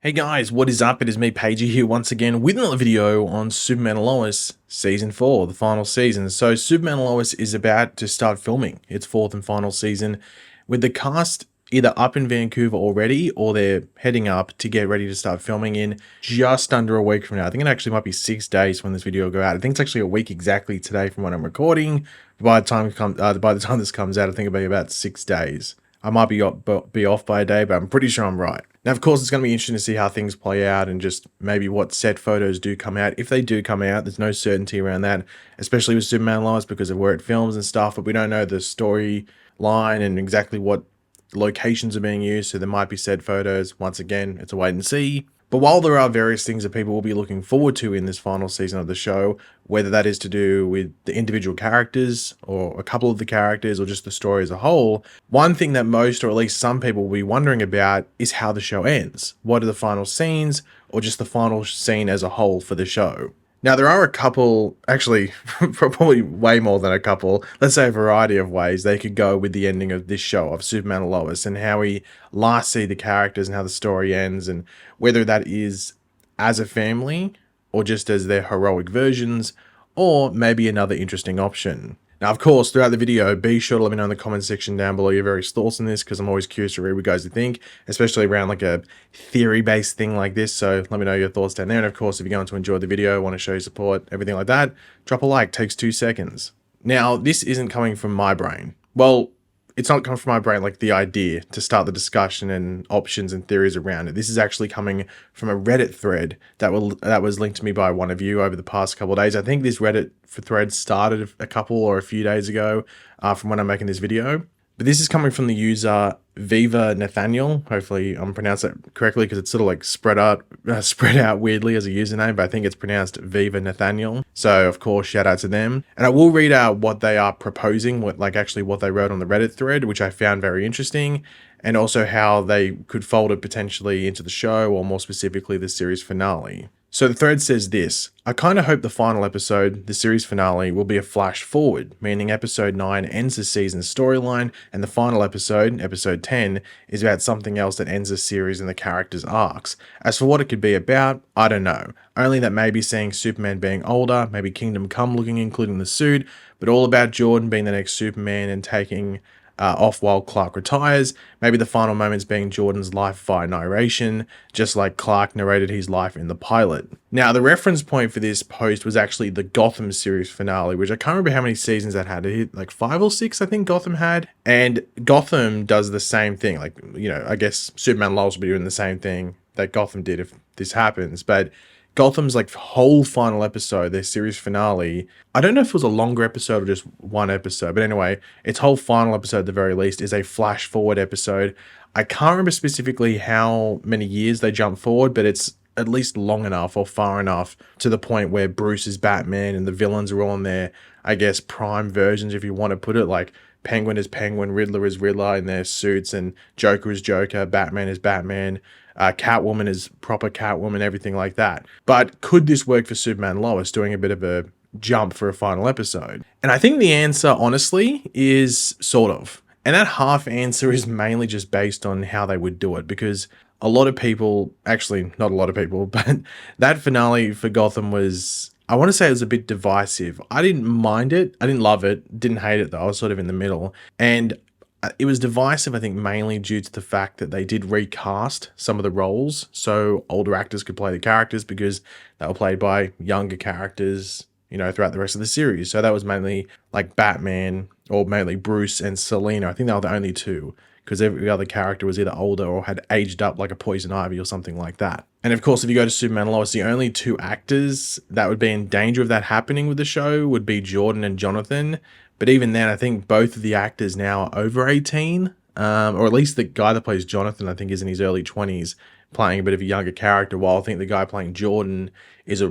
Hey guys, what is up? It is me, Pagey, here once again with another video on Superman and Lois Season 4, the final season. So Superman and Lois is about to start filming its fourth and final season, with the cast either up in Vancouver already or they're heading up to get ready to start filming in just under a week from now. I think it actually might be 6 days when this video will go out. I think it's actually a week exactly today from when I'm recording. By the time this comes out, I think it'll be about 6 days. I might be off by a day, but I'm pretty sure I'm right. Now, of course, it's going to be interesting to see how things play out and just maybe what set photos do come out. If they do come out, there's no certainty around that, especially with Superman and Lois because of where it films and stuff, but we don't know the storyline and exactly what locations are being used, so there might be set photos. Once again, it's a wait and see. But while there are various things that people will be looking forward to in this final season of the show, whether that is to do with the individual characters or a couple of the characters or just the story as a whole, one thing that most or at least some people will be wondering about is how the show ends. What are the final scenes or just the final scene as a whole for the show? Now, there are a couple, actually, probably way more than a couple, let's say a variety of ways they could go with the ending of this show of Superman and Lois and how we last see the characters and how the story ends and whether that is as a family or just as their heroic versions or maybe another interesting option. Now, of course, throughout the video, be sure to let me know in the comment section down below your various thoughts on this because I'm always curious to read what you guys think, especially around like a theory-based thing like this. So let me know your thoughts down there. And of course, if you're going to enjoy the video, want to show your support, everything like that, drop a like, takes 2 seconds. Now, this isn't coming from my brain. Well, it's not coming from my brain like the idea to start the discussion and options and theories around it. This is actually coming from a Reddit thread that was linked to me by one of you over the past couple of days. I think this Reddit thread started a couple or a few days ago from when I'm making this video. But this is coming from the user Viva Nathaniel. Hopefully I'm pronounced that correctly because it's sort of like spread out weirdly as a username, but I think it's pronounced Viva Nathaniel. So of course, shout out to them. And I will read out what they are proposing, what they wrote on the Reddit thread, which I found very interesting, and also how they could fold it potentially into the show, or more specifically, the series finale. So the thread says this: I kind of hope the final episode, the series finale, will be a flash forward, meaning episode 9 ends the season's storyline, and the final episode, episode 10, is about something else that ends the series and the characters' arcs. As for what it could be about, I don't know. Only that maybe seeing Superman being older, maybe Kingdom Come looking, including the suit, but all about Jordan being the next Superman and taking off while Clark retires. Maybe the final moments being Jordan's life via narration, just like Clark narrated his life in the pilot. Now, the reference point for this post was actually the Gotham series finale, which I can't remember how many seasons that had. Like 5 or 6, I think Gotham had. And Gotham does the same thing. Like, I guess Superman and Lois will be doing the same thing that Gotham did if this happens. But Gotham's like whole final episode, their series finale, I don't know if it was a longer episode or just one episode, but anyway, its whole final episode at the very least is a flash forward episode. I can't remember specifically how many years they jump forward, but it's at least long enough or far enough to the point where Bruce is Batman and the villains are all in their, I guess, prime versions, if you want to put it, like Penguin is Penguin, Riddler is Riddler in their suits, and Joker is Joker, Batman is Batman, Catwoman is proper Catwoman, everything like that. But could this work for Superman and Lois, doing a bit of a jump for a final episode? And I think the answer, honestly, is sort of. And that half answer is mainly just based on how they would do it, because a lot of people, actually not a lot of people, but that finale for Gotham was, I want to say it was a bit divisive. I didn't mind it. I didn't love it. Didn't hate it though. I was sort of in the middle. And it was divisive, I think, mainly due to the fact that they did recast some of the roles so older actors could play the characters, because they were played by younger characters, throughout the rest of the series. So that was mainly like Batman, or mainly Bruce and Selina. I think they were the only two, because every other character was either older or had aged up like a Poison Ivy or something like that. And of course, if you go to Superman and Lois, the only 2 actors that would be in danger of that happening with the show would be Jordan and Jonathan. But even then, I think both of the actors now are over 18, or at least the guy that plays Jonathan, I think, is in his early 20s, playing a bit of a younger character, while I think the guy playing Jordan is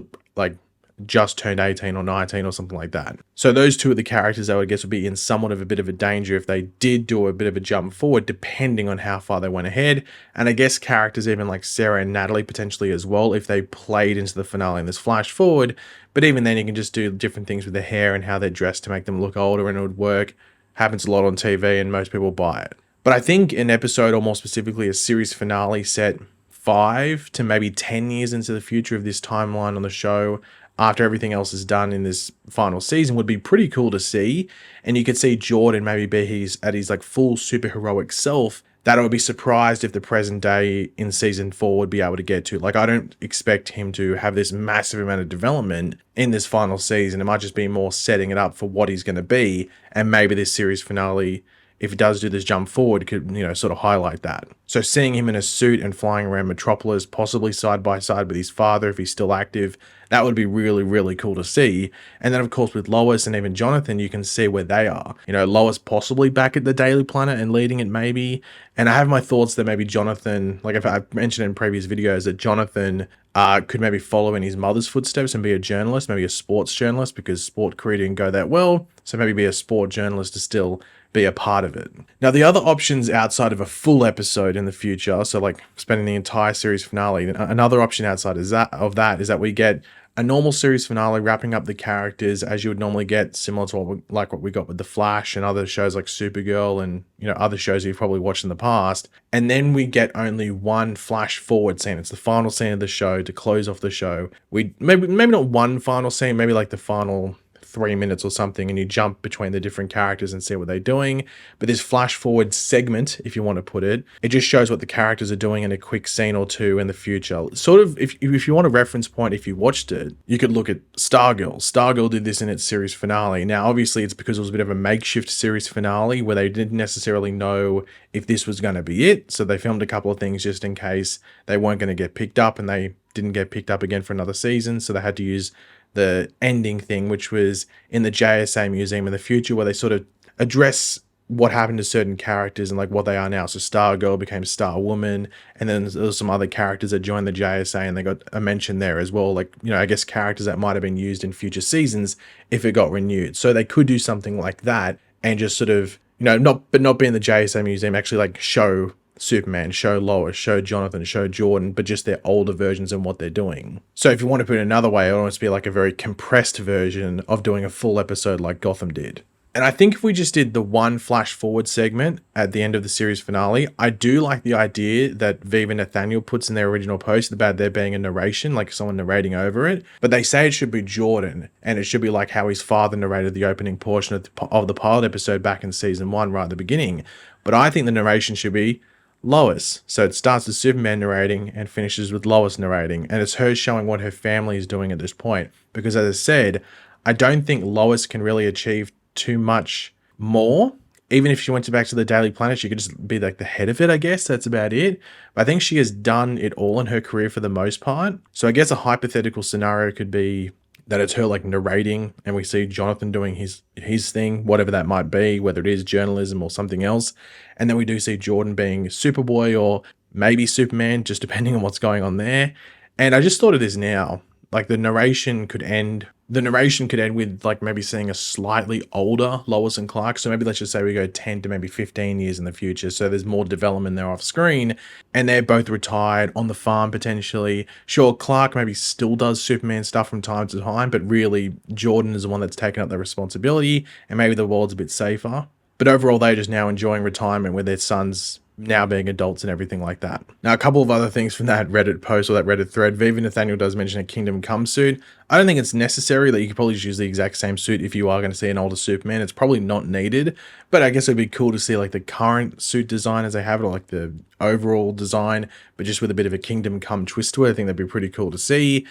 just turned 18 or 19 or something like that. So those 2 of the characters I would guess would be in somewhat of a bit of a danger if they did do a bit of a jump forward, depending on how far they went ahead. And I guess characters even like Sarah and Natalie potentially as well, if they played into the finale and this flash forward. But even then, you can just do different things with their hair and how they're dressed to make them look older, and it would work. Happens a lot on TV and most people buy it. But I think an episode, or more specifically a series finale set 5 to maybe 10 years into the future of this timeline on the show, after everything else is done in this final season, would be pretty cool to see. And you could see Jordan maybe be at his like full superheroic self that I would be surprised if the present day in season 4 would be able to get to. Like, I don't expect him to have this massive amount of development in this final season. It might just be more setting it up for what he's going to be. And maybe this series finale, if it does do this jump forward, could, sort of highlight that. So seeing him in a suit and flying around Metropolis, possibly side by side with his father if he's still active, that would be really, really cool to see. And then, of course, with Lois and even Jonathan, you can see where they are. Lois possibly back at the Daily Planet and leading it maybe. And I have my thoughts that maybe Jonathan, like if I've mentioned in previous videos, that Jonathan could maybe follow in his mother's footsteps and be a journalist, maybe a sports journalist, because sport career didn't go that well. So maybe be a sport journalist to still be a part of it. Now, the other options outside of a full episode in the future, so like spending the entire series finale, another option outside is that we get a normal series finale wrapping up the characters as you would normally get, similar to what we got with The Flash and other shows like Supergirl and other shows you've probably watched in the past. And then we get only one flash forward scene. It's the final scene of the show to close off the show. We maybe not one final scene, maybe like the final 3 minutes or something, and you jump between the different characters and see what they're doing. But this flash forward segment, if you want to put it, it just shows what the characters are doing in a quick scene or two in the future. Sort of, if you want a reference point, if you watched it, you could look at Stargirl. Stargirl did this in its series finale. Now, obviously, it's because it was a bit of a makeshift series finale where they didn't necessarily know if this was going to be it. So they filmed a couple of things just in case they weren't going to get picked up, and they didn't get picked up again for another season. So they had to use the ending thing, which was in the JSA museum in the future, where they sort of address what happened to certain characters and like what they are now. So Stargirl became Starwoman, and then there was some other characters that joined the JSA and they got a mention there as well. Like, I guess characters that might have been used in future seasons if it got renewed. So they could do something like that and just sort of, not be in the JSA museum, actually like show Superman, show Lois, show Jonathan, show Jordan, but just their older versions and what they're doing. So if you want to put it another way, it would almost be like a very compressed version of doing a full episode like Gotham did. And I think if we just did the one flash forward segment at the end of the series finale, I do like the idea that Viva Nathaniel puts in their original post about there being a narration, like someone narrating over it. But they say it should be Jordan, and it should be like how his father narrated the opening portion of the pilot episode back in season 1 right at the beginning. But I think the narration should be Lois. So it starts with Superman narrating and finishes with Lois narrating, and it's her showing what her family is doing at this point. Because as I said, I don't think Lois can really achieve too much more. Even if she went back to the Daily Planet, she could just be like the head of it, I guess. That's about it. But I think she has done it all in her career for the most part. So I guess a hypothetical scenario could be that it's her like narrating and we see Jonathan doing his thing, whatever that might be, whether it is journalism or something else. And then we do see Jordan being Superboy or maybe Superman, just depending on what's going on there. And I just thought of this now, like the narration could end with like maybe seeing a slightly older Lois and Clark. So maybe let's just say we go 10 to maybe 15 years in the future. So there's more development there off screen and they're both retired on the farm potentially. Sure, Clark maybe still does Superman stuff from time to time, but really Jordan is the one that's taken up the responsibility and maybe the world's a bit safer. But overall, they're just now enjoying retirement with their sons now being adults and everything like that. Now, a couple of other things from that Reddit post or that Reddit thread. Viva Nathaniel does mention a Kingdom Come suit. I don't think it's necessary that you could probably just use the exact same suit if you are going to see an older Superman. It's probably not needed, but I guess it'd be cool to see like the current suit design as they have it, or like the overall design, but just with a bit of a Kingdom Come twist to it. I think that'd be pretty cool to see.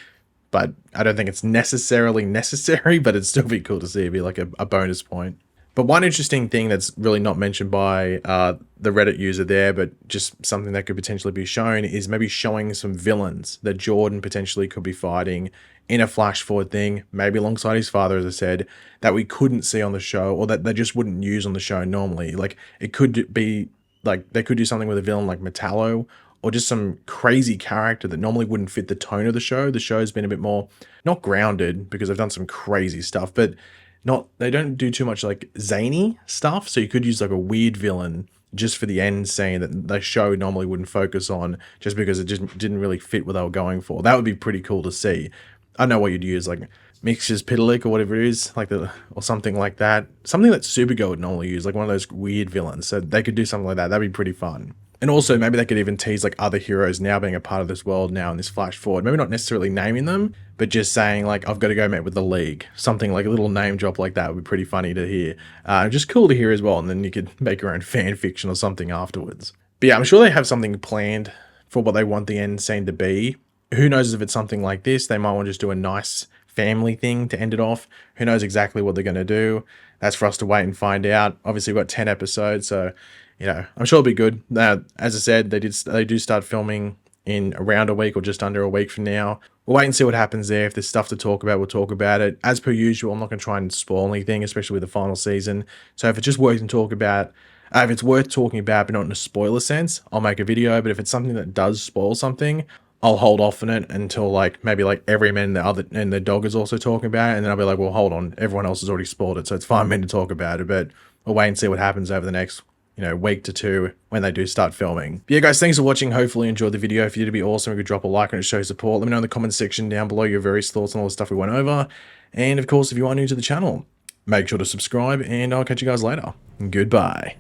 But I don't think it's necessarily necessary, but it'd still be cool to see. It'd be like a bonus point. But one interesting thing that's really not mentioned by the Reddit user there, but just something that could potentially be shown, is maybe showing some villains that Jordan potentially could be fighting in a flash forward thing, maybe alongside his father, as I said, that we couldn't see on the show or that they just wouldn't use on the show normally. Like it could be like they could do something with a villain like Metallo, or just some crazy character that normally wouldn't fit the tone of the show. The show's been a bit more, not grounded because they've done some crazy stuff, but they don't do too much like zany stuff. So you could use like a weird villain just for the end scene that the show normally wouldn't focus on, just because it just didn't really fit what they were going for. That would be pretty cool to see. I don't know what you'd use, like Mxyzptlk or whatever it is, or something like that. Something that Supergirl would normally use, like one of those weird villains. So they could do something like that. That'd be pretty fun. And also maybe they could even tease like other heroes now being a part of this world now in this flash forward. Maybe not necessarily naming them, but just saying like, I've got to go meet with the League. Something like a little name drop like that would be pretty funny to hear. Just cool to hear as well. And then you could make your own fan fiction or something afterwards. But yeah, I'm sure they have something planned for what they want the end scene to be. Who knows if it's something like this? They might want to just do a nice family thing to end it off. Who knows exactly what they're going to do? That's for us to wait and find out. Obviously, we've got 10 episodes, so I'm sure it'll be good. As I said, they do start filming in around a week or just under a week from now. We'll wait and see what happens there. If there's stuff to talk about, we'll talk about it. As per usual, I'm not going to try and spoil anything, especially with the final season. So if it's just worth talking about, if it's worth talking about, but not in a spoiler sense, I'll make a video. But if it's something that does spoil something, I'll hold off on it until maybe Everyman and the dog is also talking about it, and then I'll be like, well, hold on, everyone else has already spoiled it, so it's fine for me to talk about it. But we'll wait and see what happens over the next week to two when they do start filming. But yeah, guys, thanks for watching. Hopefully you enjoyed the video. If you did, it'd be awesome if you could drop a like and it shows support. Let me know in the comment section down below your various thoughts on all the stuff we went over. And of course, if you are new to the channel, make sure to subscribe, and I'll catch you guys later. Goodbye.